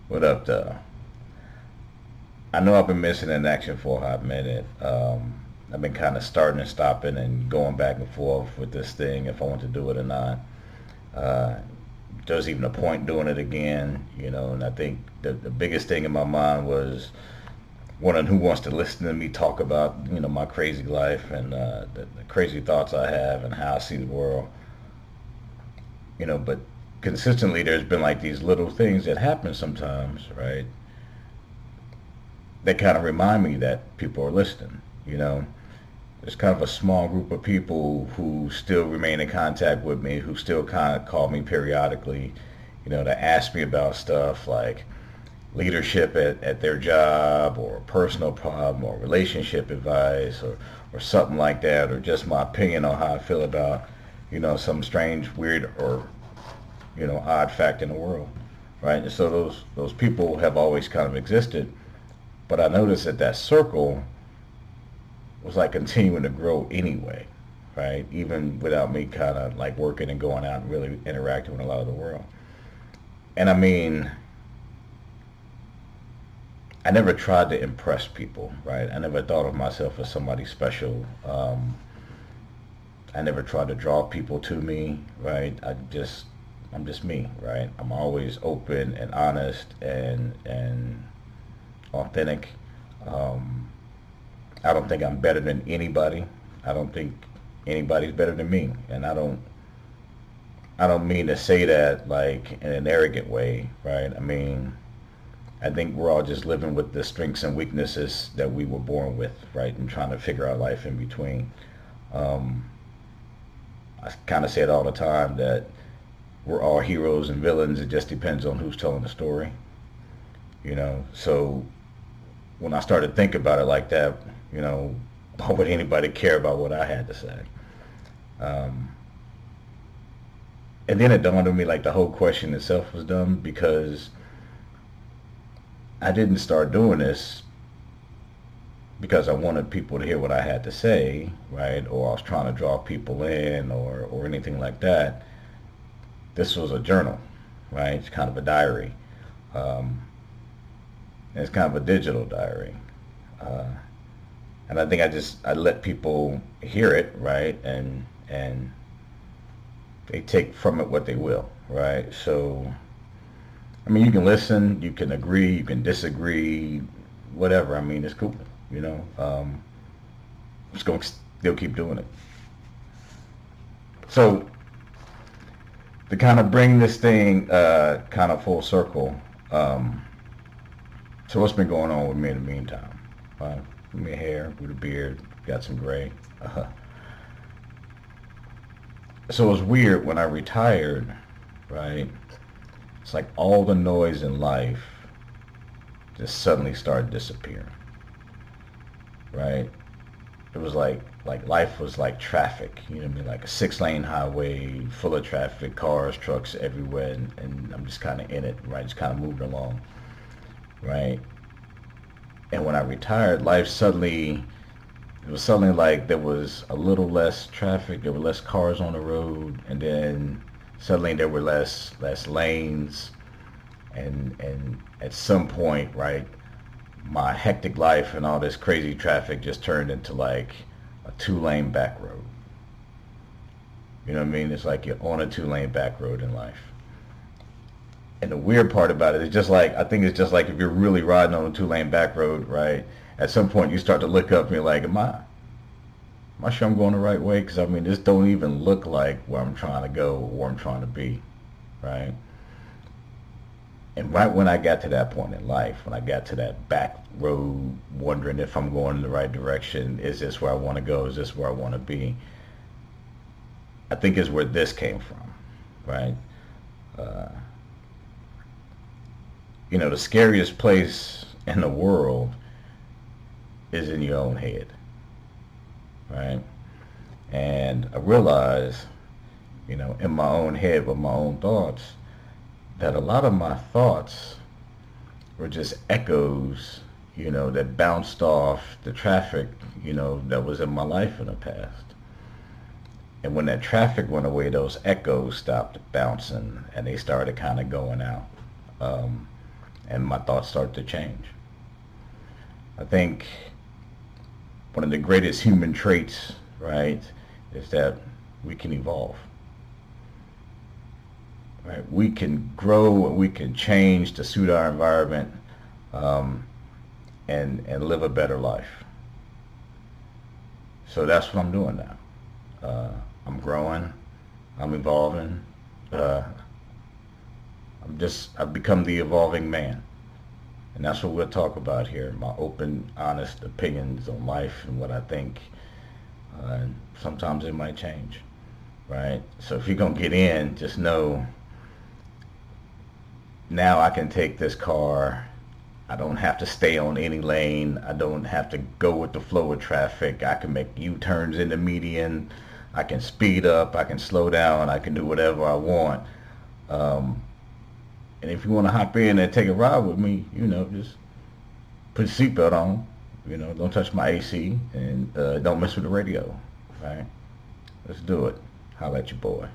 What up, though? I know I've been missing in action for a hot minute. I've been kind of starting and stopping and going back and forth with this thing if I want to do it or not. Uh, there's even a point doing it again, and I think the biggest thing in my mind was wondering who wants to listen to me talk about, my crazy life and the crazy thoughts I have and how I see the world, but consistently there's been like these little things that happen sometimes, right? That kind of remind me that people are listening. You know, there's kind of a small group of people who still remain in contact with me, who still kind of call me periodically, to ask me about stuff like leadership at their job or a personal problem or relationship advice or something like that, or just my opinion on how I feel about, some strange, weird, or, odd fact in the world. Right. And so those people have always kind of existed. But I noticed that that circle was like continuing to grow anyway, right? Even without me kind of like working and going out and really interacting with a lot of the world. And I mean, I never tried to impress people, right? I never thought of myself as somebody special. I never tried to draw people to me, right? I'm just me, right? I'm always open and honest and authentic. Um, I don't think I'm better than anybody. I don't think anybody's better than me, and I don't mean to say that like in an arrogant way, right? I mean, I think we're all just living with the strengths and weaknesses that we were born with, right? And trying to figure out life in between. Um, I kind of say it all the time that we're all heroes and villains. It just depends on who's telling the story, So when I started to think about it like that, you know, why would anybody care about what I had to say? Um, and then it dawned on me like the whole question itself was dumb because I didn't start doing this because I wanted people to hear what I had to say, right? Or I was trying to draw people in or anything like that. This was a journal, right? It's kind of a diary. Um, and it's kind of a digital diary. Uh, and I think I let people hear it, right? And they take from it what they will, right? So I mean, you can listen, you can agree, you can disagree, whatever. I mean, it's cool, you know. I'm just going to still keep doing it. So to kind of bring this thing kind of full circle, um, so what's been going on with me in the meantime? Me hair with a beard, got some gray. Uh, so it was weird when I retired, right? It's like all the noise in life just suddenly started disappearing, right? It was like life was like traffic, you know what I mean? Like a 6 lane highway full of traffic, cars, trucks everywhere, and I'm just kind of in it, right? Just kind of moving along, right? And when I retired, life suddenly it was suddenly like there was a little less traffic, there were less cars on the road, and then suddenly there were less lanes, and at some point, right, my hectic life and all this crazy traffic just turned into like a 2 lane back road. You know what I mean? It's like you're on a 2 lane back road in life. And the weird part about it is just like I think it's just like if you're really riding on a 2 lane back road, right? At some point you start to look up and you're like, am I sure I'm going the right way? Because I mean, this don't even look like where I'm trying to go or where I'm trying to be, right? And right when I got to that point in life, when I got to that back road, wondering if I'm going in the right direction, is this where I want to go? Is this where I want to be? I think is where this came from, right? Uh, the scariest place in the world is in your own head, right? And I realized, in my own head with my own thoughts, that a lot of my thoughts were just echoes, that bounced off the traffic, that was in my life in the past. And when that traffic went away, those echoes stopped bouncing and they started kind of going out. Um, and my thoughts start to change. I think one of the greatest human traits, right, is that we can evolve. Right, we can grow and we can change to suit our environment, um, and live a better life. So that's what I'm doing now. I'm growing. I'm evolving. Uh, I've become the evolving man. And that's what we'll talk about here. My open, honest opinions on life and what I think. And sometimes it might change, right? So if you're going to get in, just know now I can take this car. I don't have to stay on any lane. I don't have to go with the flow of traffic. I can make U-turns in the median. I can speed up. I can slow down. I can do whatever I want. Um, and if you want to hop in and take a ride with me, just put your seatbelt on. Don't touch my AC and don't mess with the radio. Right? Let's do it. Holla at your boy.